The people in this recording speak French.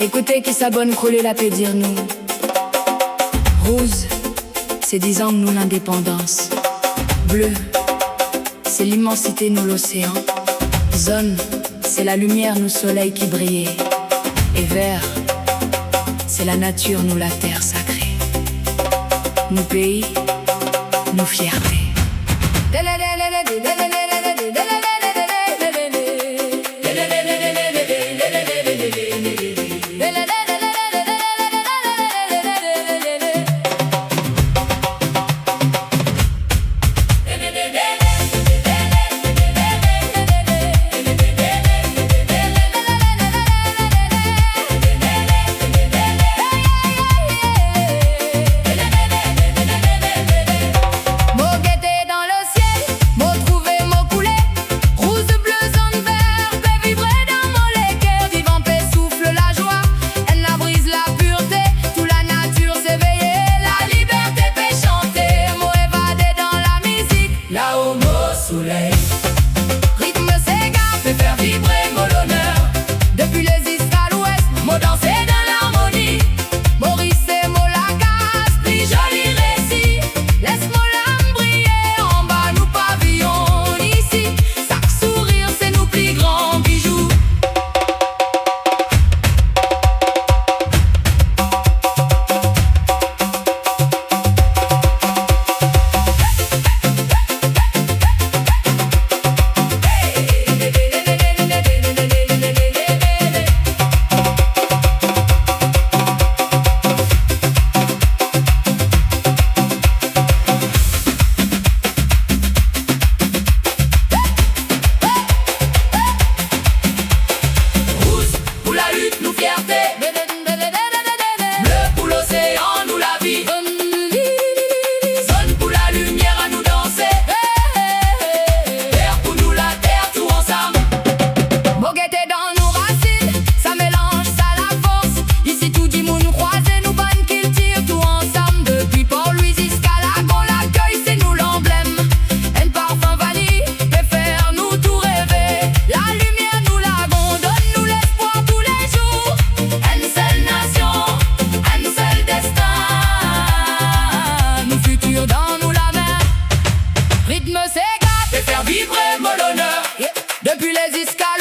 Écoutez qui s'abonne, crôler la paix, dire nous. Rose, c'est 10 ans de nous l'indépendance. Bleu, c'est l'immensité, nous l'océan. Zone, c'est la lumière, nous soleil qui brillait. Et vert, c'est la nature, nous la terre sacrée. Nous pays, nous fierté. Rythme Sega fait faire vibrer mon honneur. Depuis les Istres à l'ouest, mon danser dans l'harmonie. Maurice et Molacas, plus joli récit. Laisse-moi l'âme briller en bas, nous pavillons ici. Chaque sourire, c'est nos plus grands bijoux. Nous fierté, bleu pour l'océan, nous la vie. Zone pour la lumière à nous danser. Vert pour nous la terre, tout ensemble. Moguette dans nos racines, ça mélange, ça la force. Ici tout dit nous croiser, nous bonnes qu'ils tirent tout ensemble. Depuis Port-Louis jusqu'à Lagon, l'accueil c'est nous l'emblème. Un parfum vanille fait faire nous tout rêver. La lumière nous Lagon, donne nous l'espoir tous les jours. Une seule nation, un seul destin. Nous futurs dans nous la main. Rythme Sega fait faire vibrer mon honneur. Depuis les Istres